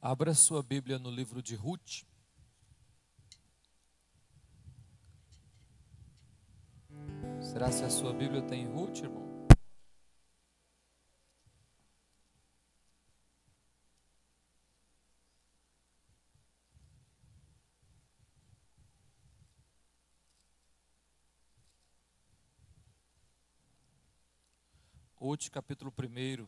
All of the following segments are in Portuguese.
Abra sua Bíblia no livro de Ruth. Será que a sua Bíblia tem Ruth, irmão? Ruth, capítulo 1.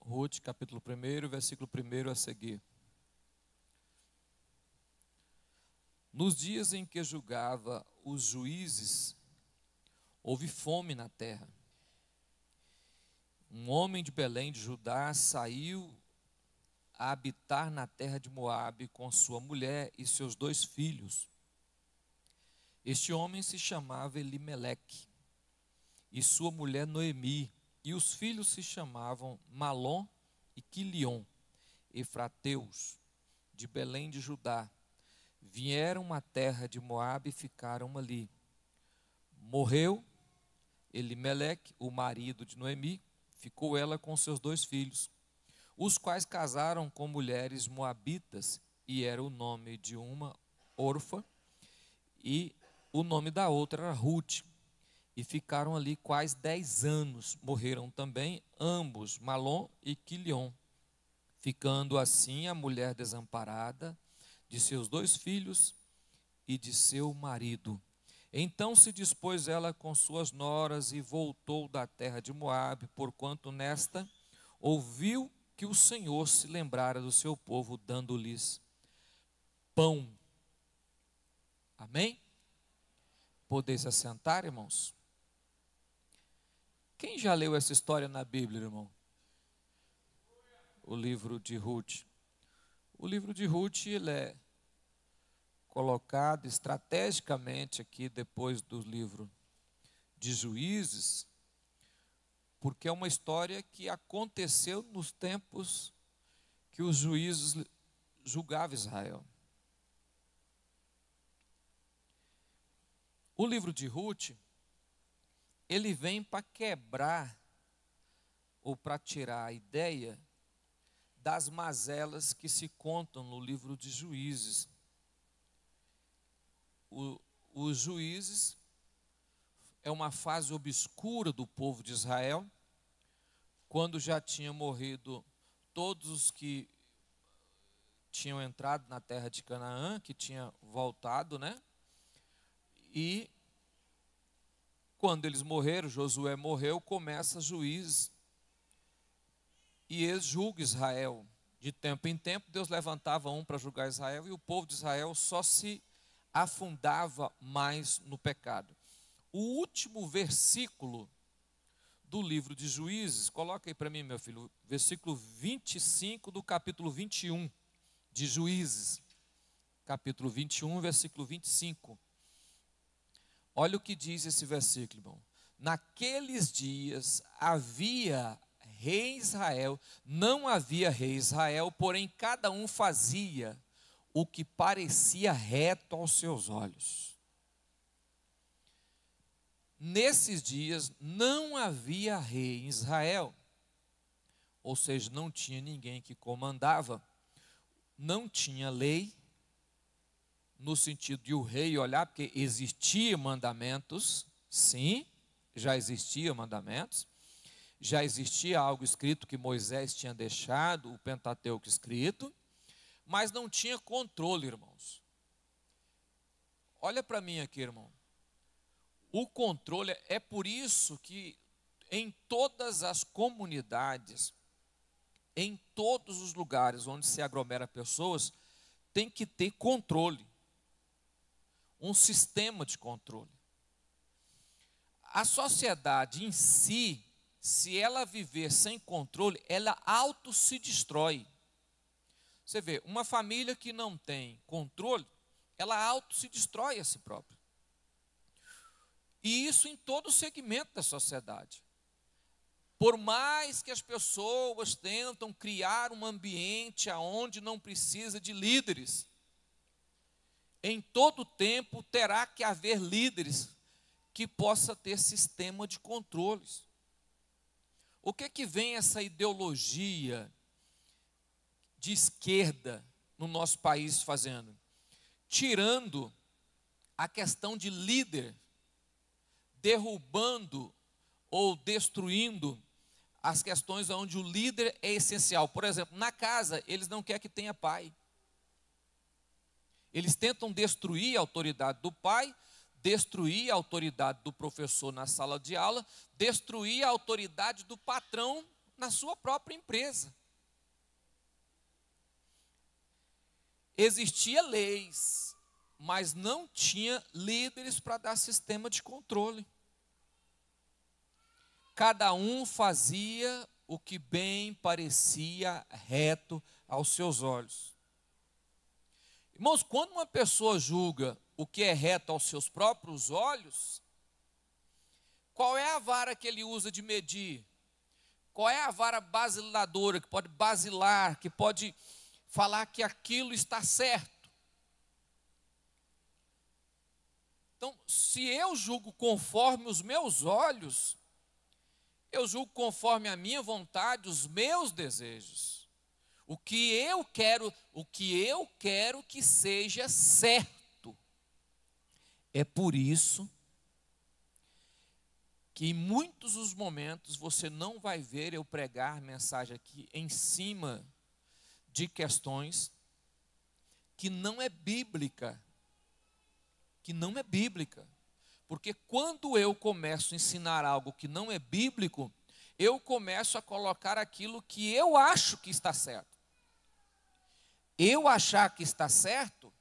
Ruth, capítulo 1, versículo 1 a seguir. Nos dias em que julgava os juízes, houve fome na terra. Um homem de Belém de Judá saiu a habitar na terra de Moabe com sua mulher e seus 2 filhos. Este homem se chamava Elimeleque e sua mulher Noemi, e os filhos se chamavam Malom e Quilion, efrateus, de Belém de Judá. Vieram à terra de Moabe e ficaram ali. Morreu Elimeleque, o marido de Noemi, ficou ela com seus 2 filhos, os quais casaram com mulheres moabitas, e era o nome de uma Orfa, e o nome da outra era Ruth. E ficaram ali quase 10 anos. Morreram também ambos, Malom e Quilion, ficando assim a mulher desamparada de seus 2 filhos e de seu marido. Então se dispôs ela com suas noras e voltou da terra de Moabe, porquanto nesta ouviu que o Senhor se lembrara do seu povo, dando-lhes pão. Amém? Podeis assentar, irmãos? Quem já leu essa história na Bíblia, irmão? O livro de Ruth. O livro de Ruth, ele é colocado estrategicamente aqui depois do livro de Juízes, porque é uma história que aconteceu nos tempos que os juízes julgavam Israel. O livro de Ruth, ele vem para quebrar ou para tirar a ideia das mazelas que se contam no livro de Juízes. Os juízes é uma fase obscura do povo de Israel, quando já tinham morrido todos os que tinham entrado na terra de Canaã, que tinha voltado, né? E quando eles morreram, Josué morreu, começa Juízes, e eles julgam Israel. De tempo em tempo, Deus levantava um para julgar Israel, e o povo de Israel só se afundava mais no pecado. O último versículo do livro de Juízes, coloca aí para mim, meu filho, versículo 25 do capítulo 21 de Juízes. Capítulo 21, versículo 25. Olha o que diz esse versículo, irmão. Naqueles dias havia rei Israel, não havia rei Israel, porém cada um fazia o que parecia reto aos seus olhos. Nesses dias não havia rei em Israel, ou seja, não tinha ninguém que comandava, não tinha lei, no sentido de o rei olhar, porque existiam mandamentos, sim, já existiam mandamentos, já existia algo escrito que Moisés tinha deixado, o Pentateuco escrito, mas não tinha controle, irmãos. Olha para mim aqui, irmão. O controle, é por isso que em todas as comunidades, em todos os lugares onde se aglomera pessoas, tem que ter controle. Um sistema de controle. A sociedade em si, se ela viver sem controle, ela auto se destrói. Você vê, uma família que não tem controle, ela auto se destrói a si própria. E isso em todo o segmento da sociedade. Por mais que as pessoas tentam criar um ambiente onde não precisa de líderes, em todo tempo terá que haver líderes que possa ter sistema de controles. O que vem essa ideologia de esquerda no nosso país fazendo? Tirando a questão de líder, derrubando ou destruindo as questões onde o líder é essencial. Por exemplo, na casa, eles não querem que tenha pai. Eles tentam destruir a autoridade do pai, destruir a autoridade do professor na sala de aula, destruir a autoridade do patrão na sua própria empresa. Existia leis, mas não tinha líderes para dar sistema de controle. Cada um fazia o que bem parecia reto aos seus olhos. Irmãos, quando uma pessoa julga o que é reto aos seus próprios olhos, qual é a vara que ele usa de medir? Qual é a vara basiladora, que pode basilar, que pode falar que aquilo está certo? Então, se eu julgo conforme os meus olhos, eu julgo conforme a minha vontade, os meus desejos. O que eu quero que seja certo. É por isso que em muitos dos momentos você não vai ver eu pregar mensagem aqui em cima de questões que não é bíblica. Que não é bíblica. Porque quando eu começo a ensinar algo que não é bíblico, eu começo a colocar aquilo que eu acho que está certo. Eu achar que está certo,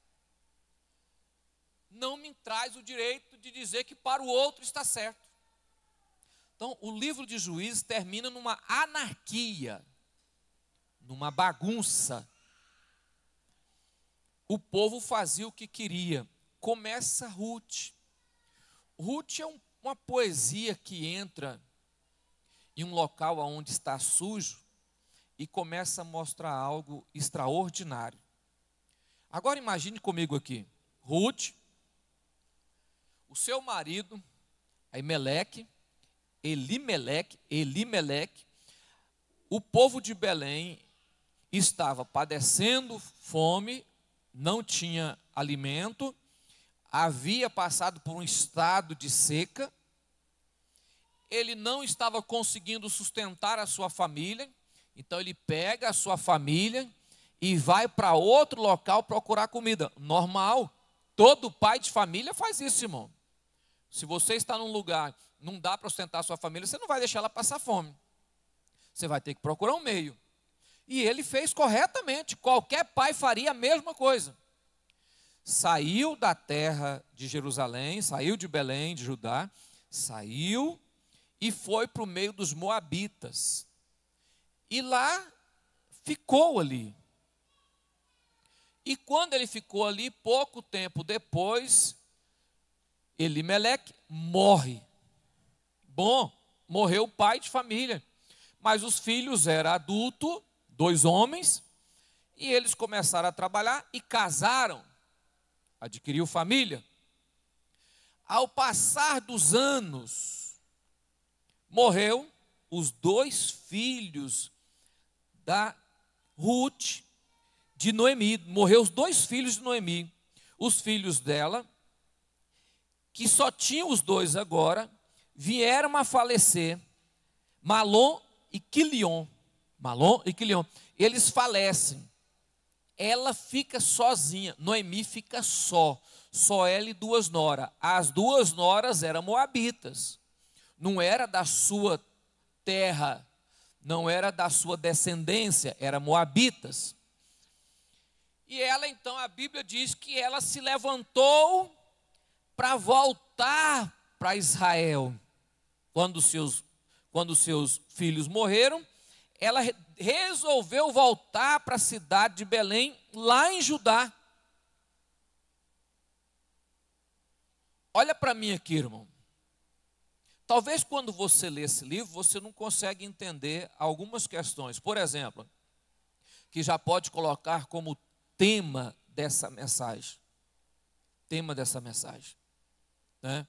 não me traz o direito de dizer que para o outro está certo. Então, o livro de Juízes termina numa anarquia, numa bagunça. O povo fazia o que queria. Começa Ruth. Ruth é uma poesia que entra em um local onde está sujo e começa a mostrar algo extraordinário. Agora imagine comigo aqui, Ruth, o seu marido, Elimeleque, o povo de Belém estava padecendo fome, não tinha alimento, havia passado por um estado de seca, ele não estava conseguindo sustentar a sua família, então ele pega a sua família e vai para outro local procurar comida. Normal, todo pai de família faz isso, irmão. Se você está num lugar, não dá para sustentar a sua família, você não vai deixar ela passar fome. Você vai ter que procurar um meio. E ele fez corretamente, qualquer pai faria a mesma coisa. Saiu da terra de Jerusalém, saiu de Belém, de Judá, saiu e foi para o meio dos moabitas. E lá ficou ali. E quando ele ficou ali, pouco tempo depois, Elimeleque morre. Bom, morreu o pai de família. Mas os filhos eram adultos, 2 homens, e eles começaram a trabalhar e casaram. Adquiriu família. Ao passar dos anos, morreu os 2 filhos da Ruth, de Noemi. Morreu os 2 filhos de Noemi. Os filhos dela, que só tinham os 2 agora, vieram a falecer. Malom e Quilion. Eles falecem. Ela fica sozinha. Noemi fica só ela e 2 noras. As 2 noras eram moabitas. Não era da sua terra, não era da sua descendência, eram moabitas. E ela então, a Bíblia diz que ela se levantou para voltar para Israel. Quando seus filhos morreram, ela resolveu voltar para a cidade de Belém, lá em Judá. Olha para mim aqui, irmão. Talvez quando você lê esse livro, você não consegue entender algumas questões. Por exemplo, que já pode colocar como tema dessa mensagem. Tema dessa mensagem. Né?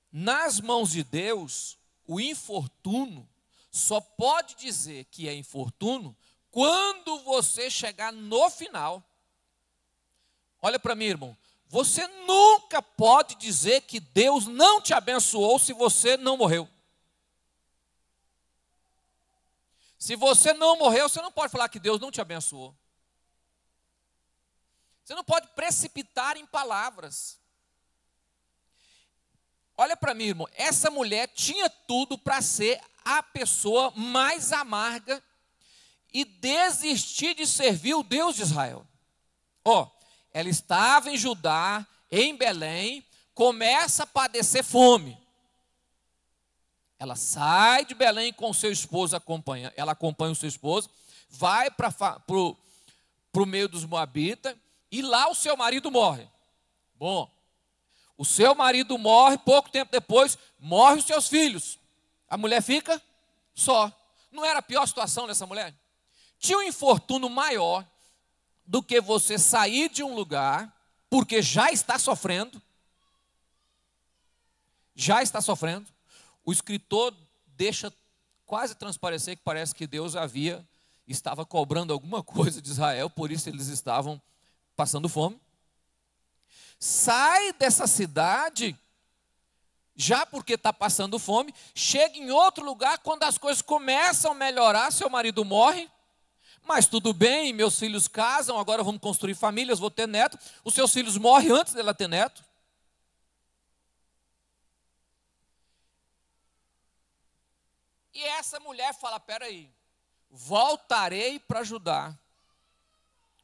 Nas mãos de Deus, o infortúnio só pode dizer que é infortúnio quando você chegar no final. Olha para mim, irmão. Você nunca pode dizer que Deus não te abençoou se você não morreu. Se você não morreu, você não pode falar que Deus não te abençoou. Você não pode precipitar em palavras. Olha para mim, irmão. Essa mulher tinha tudo para ser a pessoa mais amarga e desistir de servir o Deus de Israel. Ela estava em Judá, em Belém, começa a padecer fome. Ela sai de Belém com seu esposo, ela acompanha o seu esposo, vai para o meio dos moabitas, e lá o seu marido morre. Bom, o seu marido morre, pouco tempo depois, morrem os seus filhos. A mulher fica só. Não era a pior situação dessa mulher? Tinha um infortúnio maior do que você sair de um lugar, porque já está sofrendo. Já está sofrendo. O escritor deixa quase transparecer que parece que Deus estava cobrando alguma coisa de Israel, por isso eles estavam passando fome. Sai dessa cidade, já porque está passando fome, chega em outro lugar, quando as coisas começam a melhorar, seu marido morre, mas tudo bem, meus filhos casam, agora vamos construir famílias, vou ter neto. Os seus filhos morrem antes dela ter neto. E essa mulher fala, peraí, voltarei para ajudar.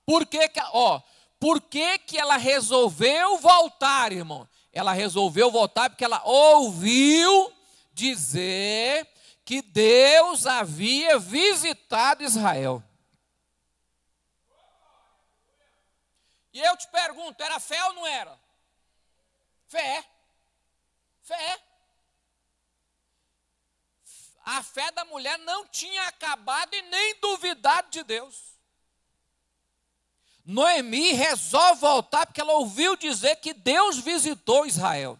Por que ela resolveu voltar, irmão? Ela resolveu voltar porque ela ouviu dizer que Deus havia visitado Israel. E eu te pergunto, era fé ou não era? Fé. Fé. A fé da mulher não tinha acabado e nem duvidado de Deus. Noemi resolve voltar porque ela ouviu dizer que Deus visitou Israel.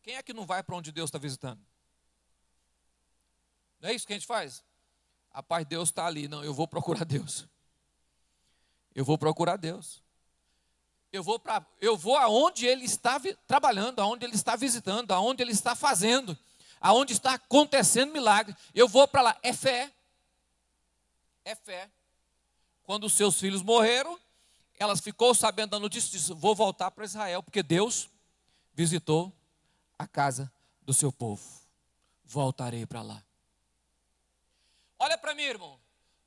Quem é que não vai para onde Deus está visitando? Não é isso que a gente faz? Rapaz, Deus está ali. Não, eu vou procurar Deus. Eu vou procurar Deus. Eu vou aonde Ele está trabalhando, aonde Ele está visitando, aonde Ele está fazendo, aonde está acontecendo milagre. Eu vou para lá. É fé. É fé. Quando os seus filhos morreram, ela ficou sabendo da notícia, disse, vou voltar para Israel, porque Deus visitou a casa do seu povo. Voltarei para lá. Olha para mim, irmão.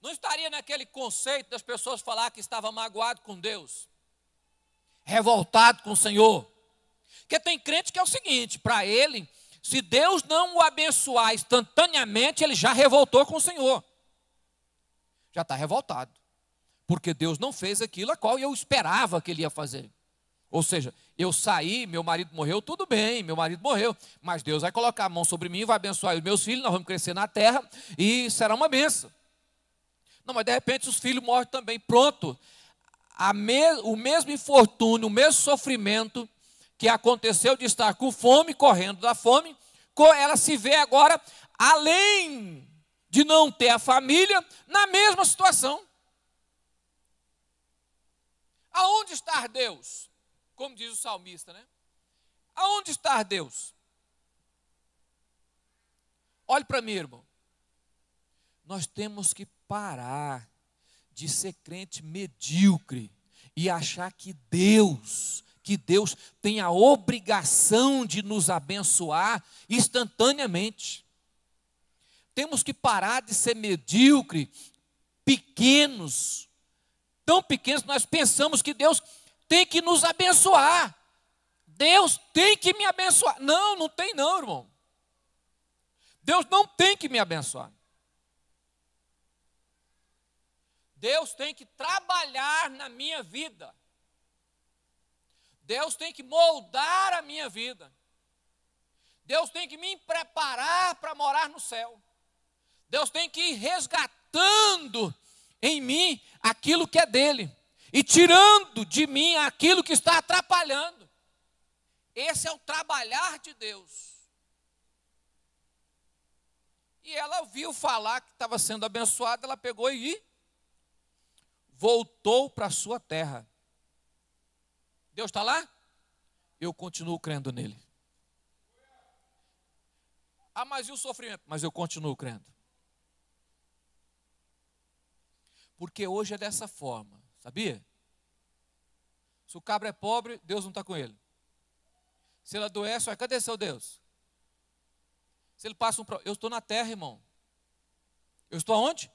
Não estaria naquele conceito das pessoas falar que estava magoado com Deus, revoltado com o Senhor. Porque tem crente que é o seguinte, para ele, se Deus não o abençoar instantaneamente, ele já revoltou com o Senhor. Já está revoltado. Porque Deus não fez aquilo a qual eu esperava que Ele ia fazer. Ou seja, eu saí, meu marido morreu, tudo bem, meu marido morreu. Mas Deus vai colocar a mão sobre mim, vai abençoar os meus filhos, nós vamos crescer na terra e será uma bênção. Não, mas de repente os filhos morrem também. Pronto. O mesmo infortúnio, o mesmo sofrimento que aconteceu de estar com fome, correndo da fome, ela se vê agora, além de não ter a família, na mesma situação. Aonde está Deus? Como diz o salmista, né? Aonde está Deus? Olhe para mim, irmão. Nós temos que parar de ser crente medíocre e achar que Deus tem a obrigação de nos abençoar instantaneamente. Temos que parar de ser medíocre, pequenos, tão pequenos que nós pensamos que Deus tem que nos abençoar. Deus tem que me abençoar. Não, não tem não, irmão. Deus não tem que me abençoar. Deus tem que trabalhar na minha vida. Deus tem que moldar a minha vida. Deus tem que me preparar para morar no céu. Deus tem que ir resgatando em mim aquilo que é dele e tirando de mim aquilo que está atrapalhando. Esse é o trabalhar de Deus. E ela ouviu falar que estava sendo abençoada, ela pegou e voltou para a sua terra. Deus está lá? Eu continuo crendo nele. Ah, mas e o sofrimento? Mas eu continuo crendo. Porque hoje é dessa forma, sabia? Se o cabra é pobre, Deus não está com ele. Se ele adoece, vai, cadê seu Deus? Se ele passa eu estou na terra, irmão. Eu estou aonde?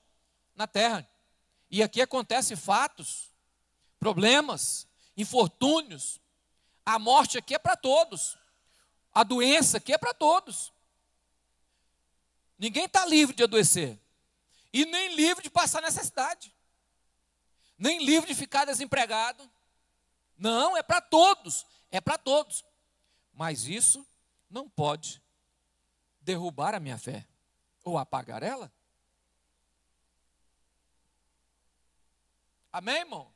Na terra. E aqui acontecem fatos, problemas, infortúnios. A morte aqui é para todos. A doença aqui é para todos. Ninguém está livre de adoecer. E nem livre de passar necessidade. Nem livre de ficar desempregado. Não, é para todos. É para todos. Mas isso não pode derrubar a minha fé. Ou apagar ela. Amém, irmão?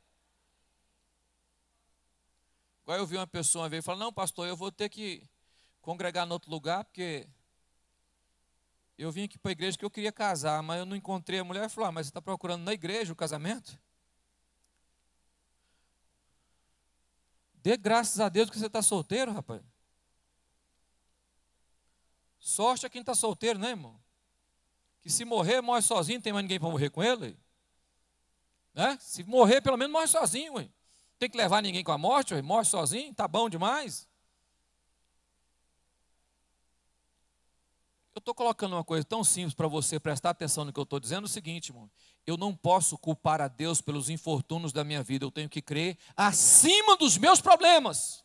Agora eu vi uma pessoa uma vez e falou, não, pastor, eu vou ter que congregar em outro lugar, porque eu vim aqui para a igreja que eu queria casar, mas eu não encontrei a mulher. Falou, mas você está procurando na igreja o casamento? Dê graças a Deus que você está solteiro, rapaz. Sorte é quem está solteiro, né, irmão? Que se morrer, morre sozinho, não tem mais ninguém para morrer com ele. Né? Se morrer, pelo menos morre sozinho. Ué. Tem que levar ninguém com a morte, ué. Morre sozinho, está bom demais. Eu estou colocando uma coisa tão simples para você prestar atenção no que eu estou dizendo, é o seguinte, irmão. Eu não posso culpar a Deus pelos infortúnios da minha vida, eu tenho que crer acima dos meus problemas.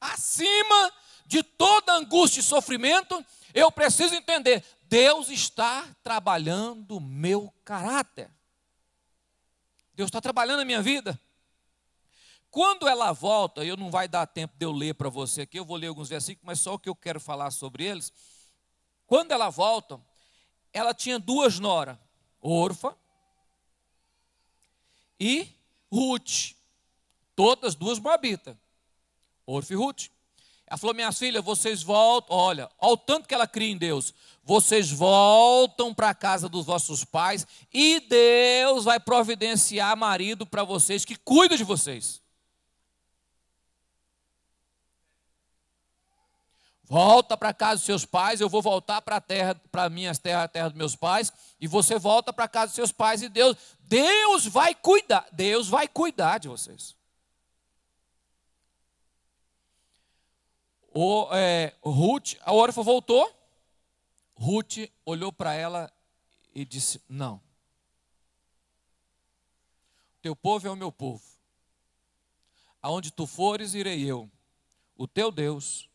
Acima de toda angústia e sofrimento, eu preciso entender, Deus está trabalhando o meu caráter. Deus está trabalhando a minha vida. Quando ela volta, eu não vai dar tempo de eu ler para você aqui, eu vou ler alguns versículos, mas só o que eu quero falar sobre eles. Quando ela volta, ela tinha duas noras, Orfa e Ruth, todas duas moabitas, Orfa e Ruth. Ela falou, minhas filhas, vocês voltam, olha o tanto que ela cria em Deus, vocês voltam para a casa dos vossos pais e Deus vai providenciar marido para vocês que cuida de vocês. Volta para a casa dos seus pais, eu vou voltar para a terra, para minhas terras, a terra dos meus pais, e você volta para a casa dos seus pais e Deus vai cuidar de vocês. Ruth, a Orfa voltou, Ruth olhou para ela e disse, não, teu povo é o meu povo, aonde tu fores irei eu, o teu Deus.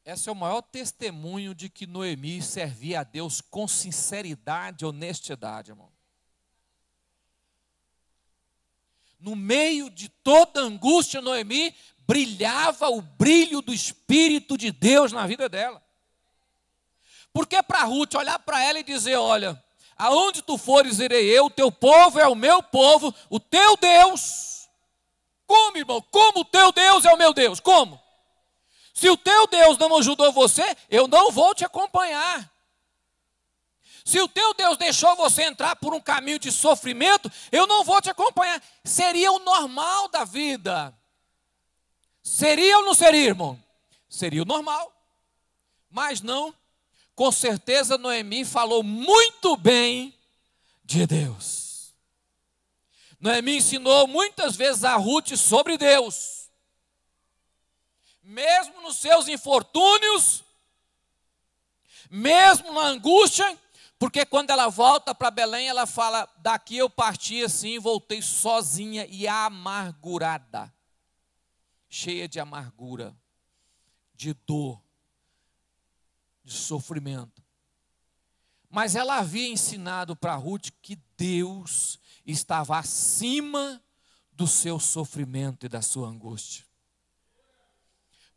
Esse é o maior testemunho de que Noemi servia a Deus com sinceridade e honestidade, irmão. No meio de toda angústia, Noemi brilhava o brilho do Espírito de Deus na vida dela. Porque para Ruth olhar para ela e dizer, olha, aonde tu fores irei eu, o teu povo é o meu povo, o teu Deus. Como, irmão? Como o teu Deus é o meu Deus? Como? Se o teu Deus não ajudou você, eu não vou te acompanhar. Se o teu Deus deixou você entrar por um caminho de sofrimento, eu não vou te acompanhar. Seria o normal da vida. Seria ou não seria, irmão? Seria o normal. Mas não. Com certeza Noemi falou muito bem de Deus. Noemi ensinou muitas vezes a Ruth sobre Deus. Mesmo nos seus infortúnios, mesmo na angústia, porque quando ela volta para Belém, ela fala, daqui eu parti assim, voltei sozinha e amargurada, cheia de amargura, de dor, de sofrimento. Mas ela havia ensinado para Ruth que Deus estava acima do seu sofrimento e da sua angústia.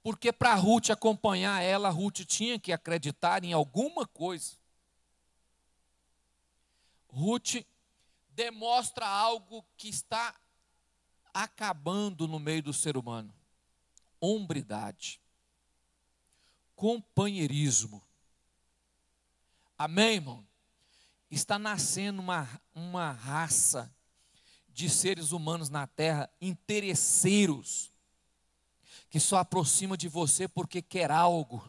Porque para Ruth acompanhar ela, Ruth tinha que acreditar em alguma coisa. Ruth demonstra algo que está acabando no meio do ser humano: hombridade, companheirismo. Amém, irmão? Está nascendo uma raça de seres humanos na terra, interesseiros, que só aproxima de você porque quer algo,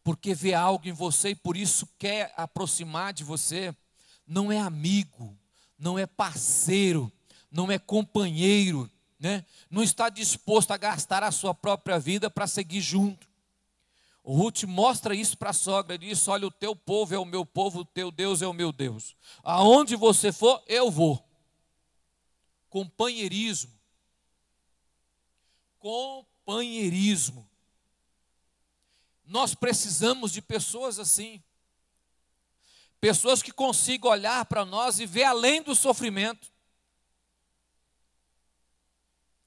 porque vê algo em você e por isso quer aproximar de você. Não é amigo, não é parceiro, não é companheiro, né? Não está disposto a gastar a sua própria vida para seguir junto. O Ruth mostra isso para a sogra, diz: olha, o teu povo é o meu povo, o teu Deus é o meu Deus. Aonde você for, eu vou. Companheirismo. Companheirismo. Nós precisamos de pessoas assim. Pessoas que consigam olhar para nós e ver além do sofrimento.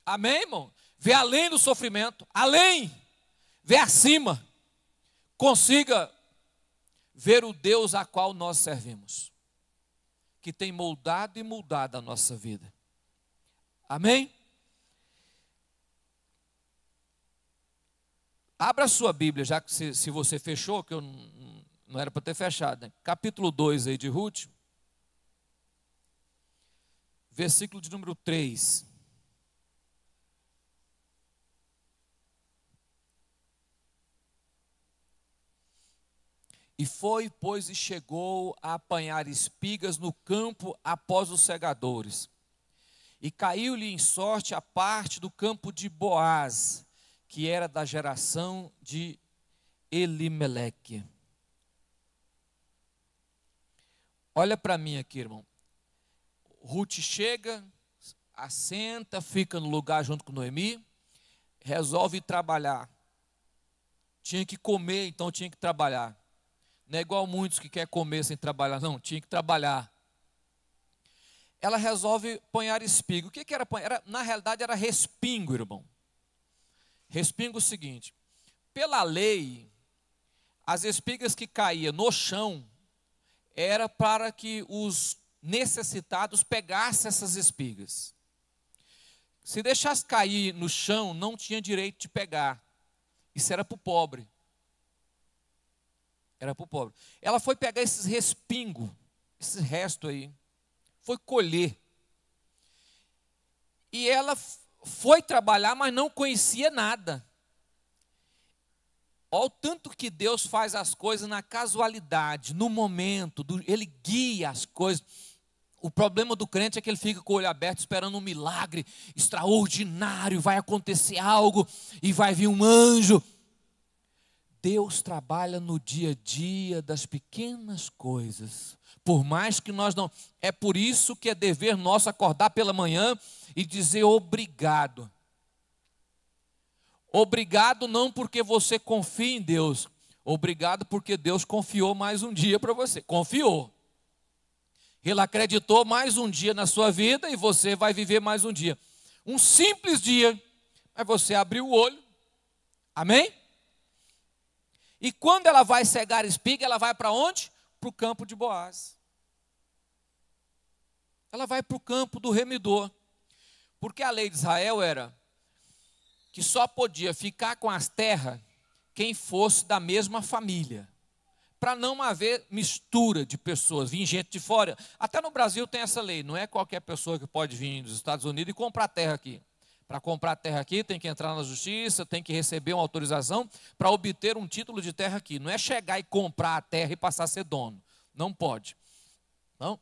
Amém, irmão? Ver além do sofrimento. Além. Ver acima. Consiga ver o Deus a qual nós servimos, que tem moldado e mudado a nossa vida. Amém? Abra a sua Bíblia, já que se você fechou, que eu não era para ter fechado, né? Capítulo 2 aí de Ruth, versículo de número 3. E foi, pois, e chegou a apanhar espigas no campo após os segadores. E caiu-lhe em sorte a parte do campo de Boaz, que era da geração de Elimeleque. Olha para mim aqui, irmão. Ruth chega, assenta, fica no lugar junto com Noemi, resolve trabalhar. Tinha que comer, então tinha que trabalhar. Não é igual muitos que querem comer sem trabalhar, não, tinha que trabalhar. Ela resolve apanhar espiga. O que era apanhar? Na realidade era respingo, irmão. Respingo é o seguinte: pela lei, as espigas que caíam no chão, era para que os necessitados pegassem essas espigas. Se deixasse cair no chão, não tinha direito de pegar. Isso era para o pobre. Era para o pobre. Ela foi pegar esses respingos, esse resto aí, foi colher. E ela foi trabalhar, mas não conhecia nada. Olha o tanto que Deus faz as coisas na casualidade, no momento, Ele guia as coisas. O problema do crente é que ele fica com o olho aberto, esperando um milagre extraordinário, vai acontecer algo e vai vir um anjo. Deus trabalha no dia a dia das pequenas coisas, por mais que nós não... É por isso que é dever nosso acordar pela manhã e dizer obrigado. Obrigado não porque você confia em Deus, obrigado porque Deus confiou mais um dia para você, confiou. Ele acreditou mais um dia na sua vida e você vai viver mais um dia. Um simples dia, mas você abriu o olho, amém? E quando ela vai cegar espiga, ela vai para onde? Para o campo de Boaz. Ela vai para o campo do remidor. Porque a lei de Israel era que só podia ficar com as terras quem fosse da mesma família. Para não haver mistura de pessoas, vir gente de fora. Até no Brasil tem essa lei, não é qualquer pessoa que pode vir dos Estados Unidos e comprar terra aqui. Para comprar terra aqui, tem que entrar na justiça, tem que receber uma autorização para obter um título de terra aqui. Não é chegar e comprar a terra e passar a ser dono. Não pode. Não.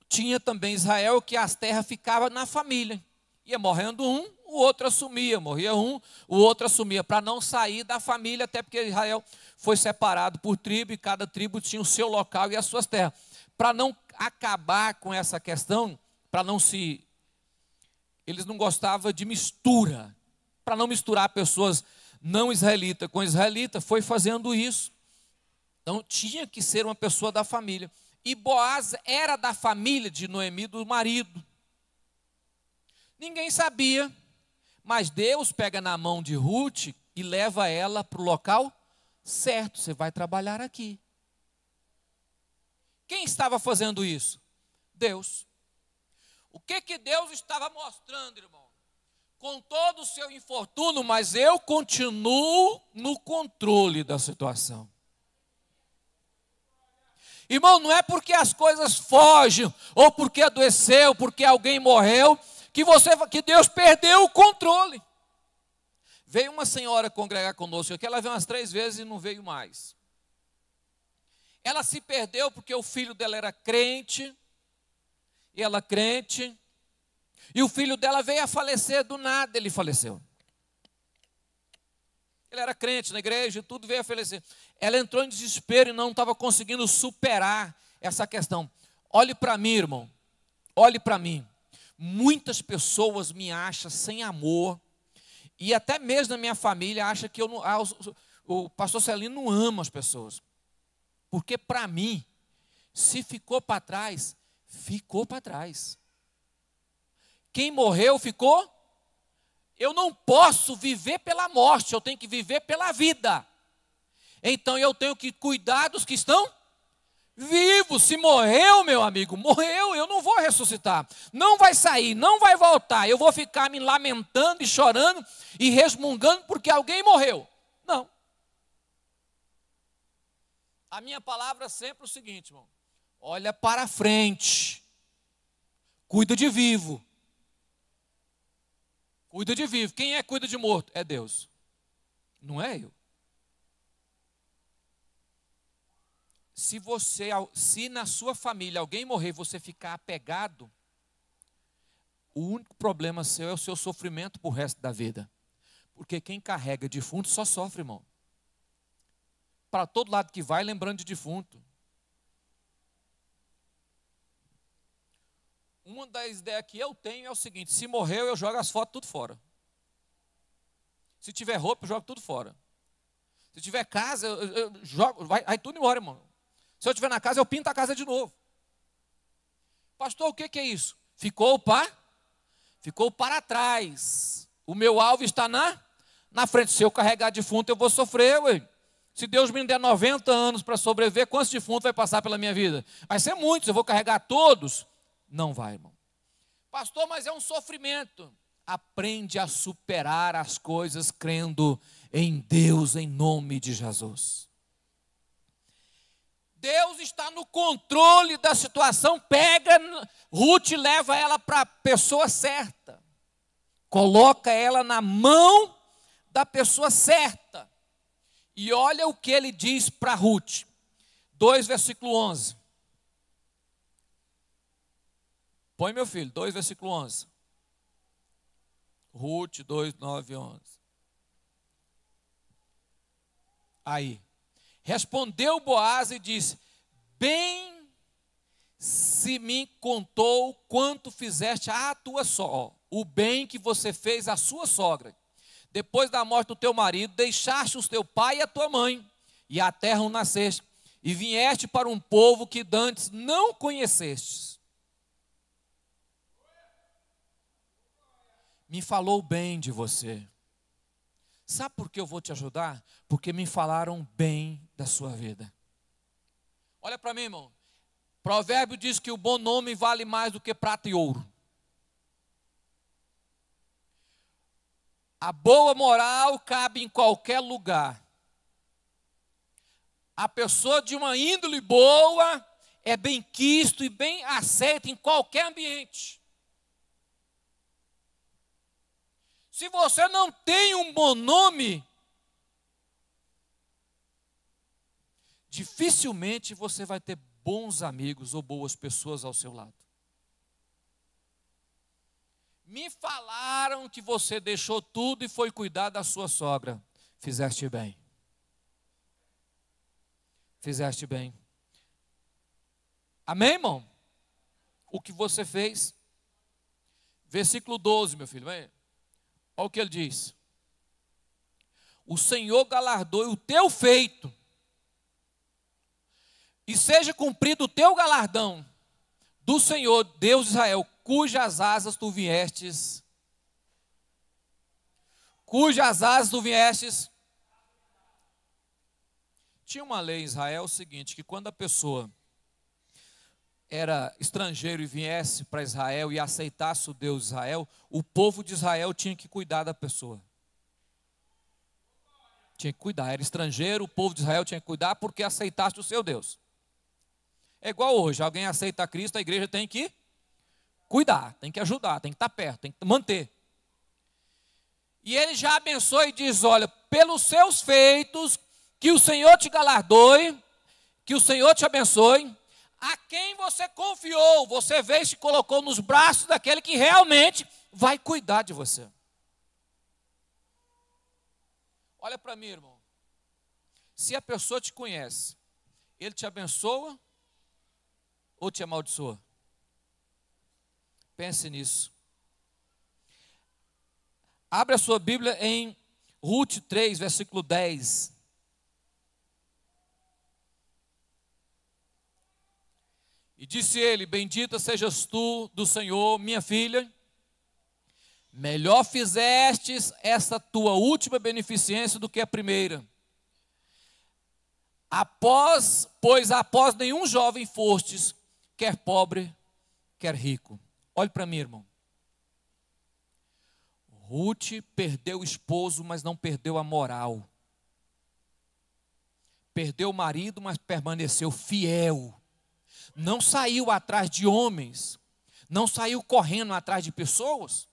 Tinha também Israel que as terras ficavam na família. Ia morrendo um, o outro assumia. Morria um, o outro assumia. Para não sair da família, até porque Israel foi separado por tribo e cada tribo tinha o seu local e as suas terras. Para não acabar com essa questão, para não se... Eles não gostavam de mistura. Para não misturar pessoas não israelitas com israelita, foi fazendo isso. Então tinha que ser uma pessoa da família. E Boaz era da família de Noemi, do marido. Ninguém sabia, mas Deus pega na mão de Ruth e leva ela para o local certo. Você vai trabalhar aqui. Quem estava fazendo isso? Deus. O que Deus estava mostrando, irmão? Com todo o seu infortúnio, mas eu continuo no controle da situação. Irmão, não é porque as coisas fogem, ou porque adoeceu, porque alguém morreu, que Deus perdeu o controle. Veio uma senhora congregar conosco aqui, ela veio umas 3 vezes e não veio mais. Ela se perdeu porque o filho dela era crente, e ela crente, e o filho dela veio a falecer do nada, ele faleceu. Ele era crente na igreja e tudo, veio a falecer. Ela entrou em desespero e não estava conseguindo superar essa questão. Olhe para mim, irmão, olhe para mim. Muitas pessoas me acham sem amor, e até mesmo na minha família acha que o pastor Celino não ama as pessoas. Porque para mim, se ficou para trás, ficou para trás. Quem morreu, ficou. Eu não posso viver pela morte, eu tenho que viver pela vida. Então eu tenho que cuidar dos que estão vivos. Se morreu, meu amigo, morreu, eu não vou ressuscitar. Não vai sair, não vai voltar. Eu vou ficar me lamentando e chorando e resmungando porque alguém morreu. Não. A minha palavra é sempre o seguinte, irmão. Olha para frente. Cuida de vivo. Cuida de vivo. Quem é que cuida de morto? É Deus. Não é eu. Se na sua família alguém morrer, você ficar apegado, o único problema seu é o seu sofrimento pro resto da vida. Porque quem carrega defunto só sofre, irmão. Para todo lado que vai, lembrando de defunto. Uma das ideias que eu tenho é o seguinte: se morreu, eu jogo as fotos tudo fora. Se tiver roupa, eu jogo tudo fora. Se tiver casa, eu jogo, vai tudo embora, irmão. Se eu estiver na casa, eu pinto a casa de novo. Pastor, o que é isso? Ficou para trás. O meu alvo está na frente. Se eu carregar defunto, eu vou sofrer, ué. Se Deus me der 90 anos para sobreviver, quantos defuntos vai passar pela minha vida? Vai ser muitos, eu vou carregar todos. Não vai, irmão. Pastor, mas é um sofrimento. Aprende a superar as coisas crendo em Deus, em nome de Jesus. Deus está no controle da situação. Pega Ruth e leva ela para a pessoa certa. Coloca ela na mão da pessoa certa. E olha o que ele diz para Ruth. 2, versículo 11. Põe, meu filho, 2, versículo 11. Ruth 2, 9 e 11. Aí. Respondeu Boaz e disse: bem se me contou quanto fizeste à tua sogra, o bem que você fez à sua sogra. Depois da morte do teu marido, deixaste o teu pai e a tua mãe, e a terra onde nasceste, e vieste para um povo que dantes não conhecestes. Me falou bem de você. Sabe por que eu vou te ajudar? Porque me falaram bem da sua vida. Olha para mim, irmão. Provérbio diz que o bom nome vale mais do que prata e ouro. A boa moral cabe em qualquer lugar. A pessoa de uma índole boa é bem quisto e bem aceita em qualquer ambiente. Se você não tem um bom nome, dificilmente você vai ter bons amigos ou boas pessoas ao seu lado. Me falaram que você deixou tudo e foi cuidar da sua sogra. Fizeste bem. Fizeste bem. Amém, irmão? O que você fez. Versículo 12, meu filho. Vem. Olha o que ele diz. O Senhor galardoe o teu feito, e seja cumprido o teu galardão do Senhor, Deus de Israel, cujas asas tu viestes cujas asas tu viestes. Tinha uma lei em Israel o seguinte, que quando a pessoa era estrangeiro e viesse para Israel e aceitasse o Deus de Israel, o povo de Israel tinha que cuidar da pessoa. Tinha que cuidar, era estrangeiro, o povo de Israel tinha que cuidar porque aceitasse o seu Deus. É igual hoje, alguém aceita Cristo, a igreja tem que cuidar, tem que ajudar, tem que estar perto, tem que manter. E ele já abençoa e diz, olha, pelos seus feitos, que o Senhor te galardoe, que o Senhor te abençoe. A quem você confiou, você veio e se colocou nos braços daquele que realmente vai cuidar de você. Olha para mim, irmão. Se a pessoa te conhece, ele te abençoa ou te amaldiçoa? Pense nisso. Abra a sua Bíblia em Ruth 3, versículo 10. E disse ele, bendita sejas tu do Senhor, minha filha, melhor fizestes esta tua última beneficência do que a primeira. Pois após nenhum jovem fostes, quer pobre, quer rico. Olhe para mim, irmão. Ruth perdeu o esposo, mas não perdeu a moral. Perdeu o marido, mas permaneceu fiel. Não saiu atrás de homens, não saiu correndo atrás de pessoas,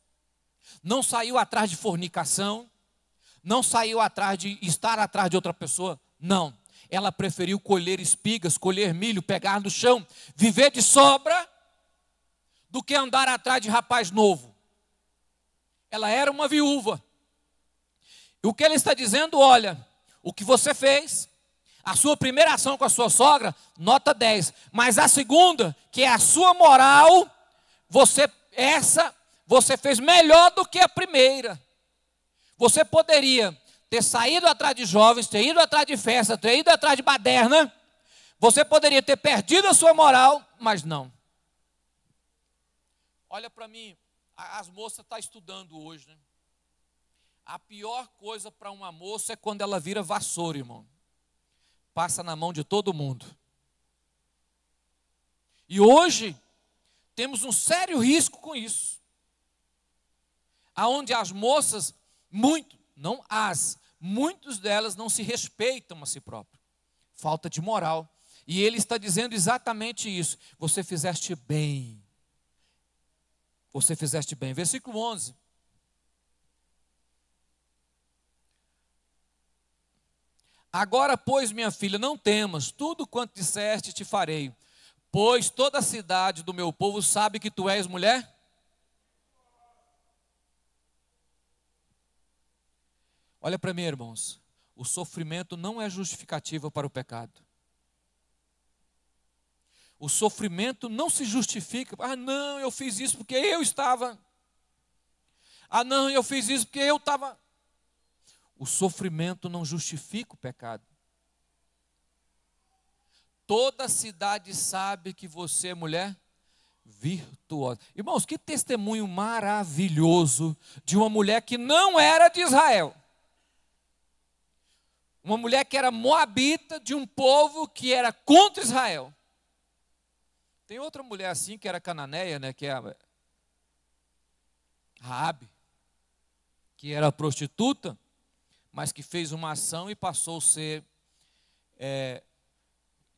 não saiu atrás de fornicação, não saiu atrás de estar atrás de outra pessoa, não. Ela preferiu colher espigas, colher milho, pegar no chão, viver de sobra, do que andar atrás de rapaz novo. Ela era uma viúva. E o que ele está dizendo, olha, o que você fez, a sua primeira ação com a sua sogra, nota 10. Mas a segunda, que é a sua moral, você fez melhor do que a primeira. Você poderia ter saído atrás de jovens, ter ido atrás de festa, ter ido atrás de baderna. Você poderia ter perdido a sua moral, mas não. Olha para mim, as moças estão estudando hoje, né? A pior coisa para uma moça é quando ela vira vassoura, irmão. Passa na mão de todo mundo. E hoje temos um sério risco com isso. Aonde as moças, muitas delas não se respeitam a si próprias. Falta de moral. E ele está dizendo exatamente isso. Você fizeste bem. Você fizeste bem. Versículo 11. Agora, pois, minha filha, não temas, tudo quanto disseste te farei, pois toda a cidade do meu povo sabe que tu és mulher. Olha para mim, irmãos, o sofrimento não é justificativa para o pecado. O sofrimento não se justifica, não, eu fiz isso porque eu estava, não, eu fiz isso porque eu estava. O sofrimento não justifica o pecado. Toda a cidade sabe que você é mulher virtuosa. Irmãos, que testemunho maravilhoso de uma mulher que não era de Israel. Uma mulher que era moabita, de um povo que era contra Israel. Tem outra mulher assim que era cananeia, né, que é a Raabe, que era prostituta, mas que fez uma ação e passou a ser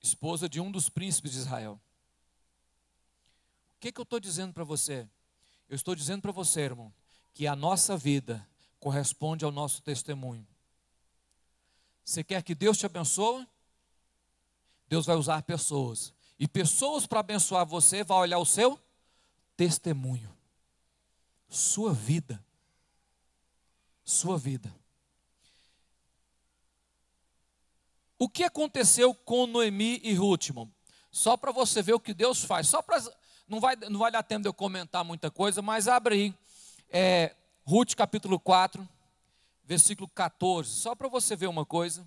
esposa de um dos príncipes de Israel. O que eu estou dizendo para você? Eu estou dizendo para você, irmão, que a nossa vida corresponde ao nosso testemunho. Você quer que Deus te abençoe? Deus vai usar pessoas. E pessoas para abençoar você, vai olhar o seu testemunho. Sua vida. Sua vida. O que aconteceu com Noemi e Ruth, irmão? Só para você ver o que Deus faz. Não vai dar tempo de eu comentar muita coisa, mas abre aí. Ruth capítulo 4, versículo 14. Só para você ver uma coisa.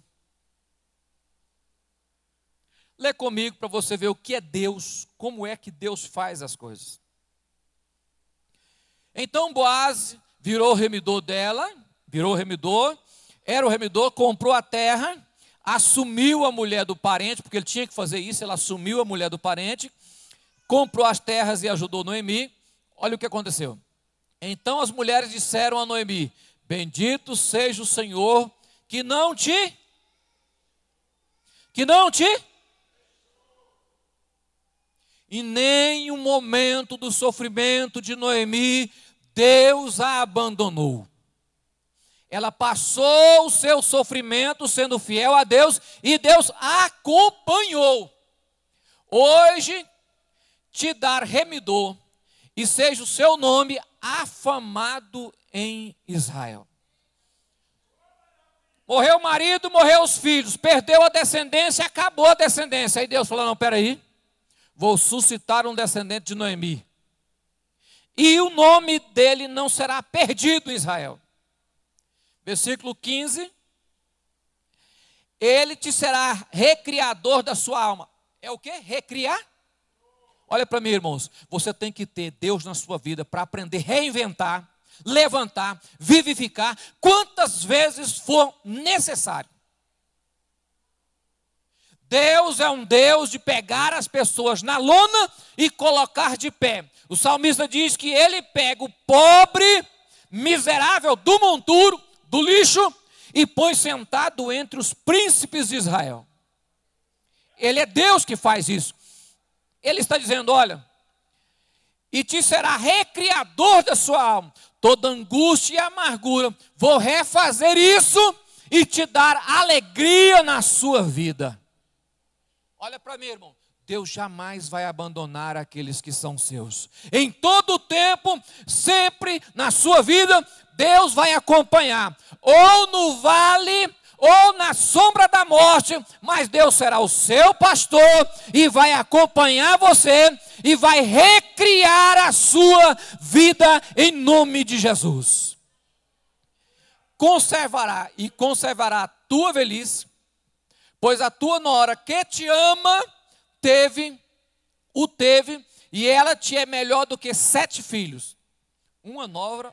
Lê comigo para você ver o que é Deus, como é que Deus faz as coisas. Então Boaz virou o remidor dela, virou remidor, era o remidor, comprou a terra, assumiu a mulher do parente, porque ele tinha que fazer isso, ele assumiu a mulher do parente, comprou as terras e ajudou Noemi. Olha o que aconteceu. Então as mulheres disseram a Noemi: bendito seja o Senhor que não te em nenhum momento do sofrimento de Noemi, Deus a abandonou. Ela passou o seu sofrimento sendo fiel a Deus e Deus a acompanhou. Hoje, te dar remidor e seja o seu nome afamado em Israel. Morreu o marido, morreu os filhos, perdeu a descendência, acabou a descendência. Aí Deus falou: não, peraí, vou suscitar um descendente de Noemi. E o nome dele não será perdido em Israel. Versículo 15. Ele te será recriador da sua alma. É o quê? Recriar? Olha para mim, irmãos. Você tem que ter Deus na sua vida para aprender a reinventar, levantar, vivificar, quantas vezes for necessário. Deus é um Deus de pegar as pessoas na lona e colocar de pé. O salmista diz que ele pega o pobre, miserável do monturo, do lixo, e põe sentado entre os príncipes de Israel. Ele é Deus que faz isso. Ele está dizendo: olha, e te será recriador da sua alma. Toda angústia e amargura, vou refazer isso e te dar alegria na sua vida. Olha para mim, irmão. Deus jamais vai abandonar aqueles que são seus. Em todo o tempo, sempre na sua vida, Deus vai acompanhar. Ou no vale, ou na sombra da morte, mas Deus será o seu pastor e vai acompanhar você e vai recriar a sua vida em nome de Jesus. Conservará a tua velhice, pois a tua nora que te ama teve, e ela te é melhor do que 7 filhos. Uma nora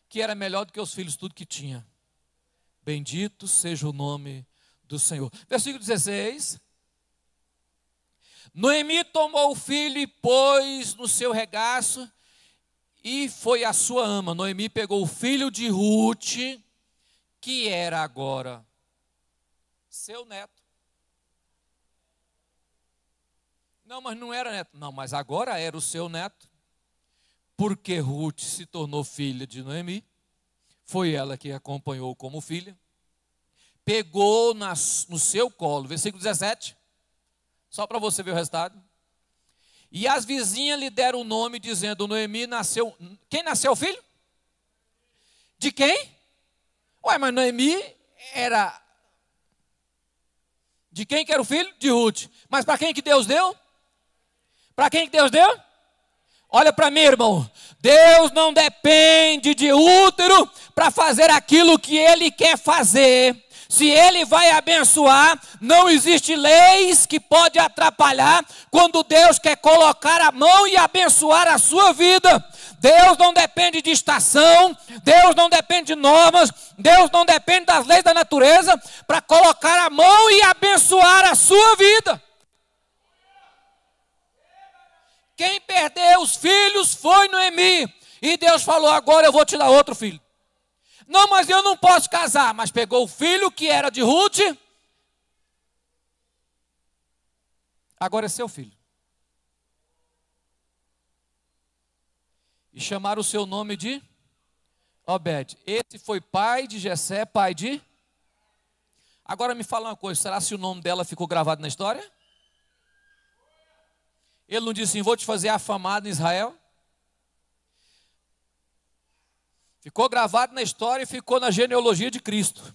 que era melhor do que os filhos tudo que tinha. Bendito seja o nome do Senhor. Versículo 16. Noemi tomou o filho e pôs no seu regaço, e foi a sua ama. Noemi pegou o filho de Ruth, que era agora seu neto. Não, mas não era neto. Não, mas agora era o seu neto. Porque Ruth se tornou filha de Noemi. Foi ela que acompanhou como filha. Pegou no seu colo. Versículo 17. Só para você ver o resultado. E as vizinhas lhe deram o nome, dizendo: Noemi nasceu. Quem nasceu o filho? De quem? Ué, mas Noemi era... De quem que era o filho? De Ruth. Mas para quem que Deus deu? Para quem que Deus deu? Olha para mim, irmão. Deus não depende de útero para fazer aquilo que Ele quer fazer. Se Ele vai abençoar, não existe leis que podem atrapalhar quando Deus quer colocar a mão e abençoar a sua vida. Deus não depende de estação, Deus não depende de normas, Deus não depende das leis da natureza para colocar a mão e abençoar a sua vida. Quem perdeu os filhos foi Noemi. E Deus falou: agora eu vou te dar outro filho. Não, mas eu não posso casar. Mas pegou o filho que era de Ruth. Agora é seu filho. E chamaram o seu nome de Obed. Esse foi pai de Jessé, pai de... Agora me fala uma coisa. Será que o nome dela ficou gravado na história? Ele não disse assim: vou te fazer afamado em Israel? Ficou gravado na história e ficou na genealogia de Cristo.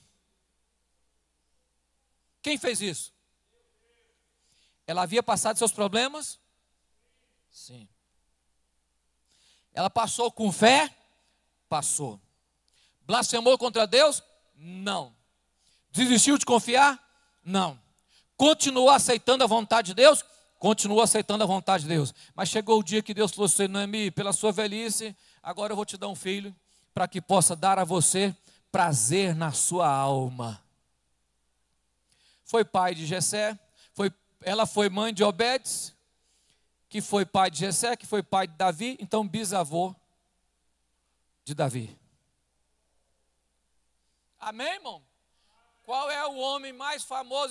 Quem fez isso? Ela havia passado seus problemas? Sim. Ela passou com fé? Passou. Blasfemou contra Deus? Não. Desistiu de confiar? Não. Continuou aceitando a vontade de Deus? Continuou aceitando a vontade de Deus. Mas chegou o dia que Deus falou assim: Noemi, pela sua velhice, agora eu vou te dar um filho. para que possa dar a você prazer na sua alma. Foi pai de Jessé, ela foi mãe de Obedes, que foi pai de Jessé, que foi pai de Davi, então bisavô de Davi. Amém, irmão? Qual é o homem mais famoso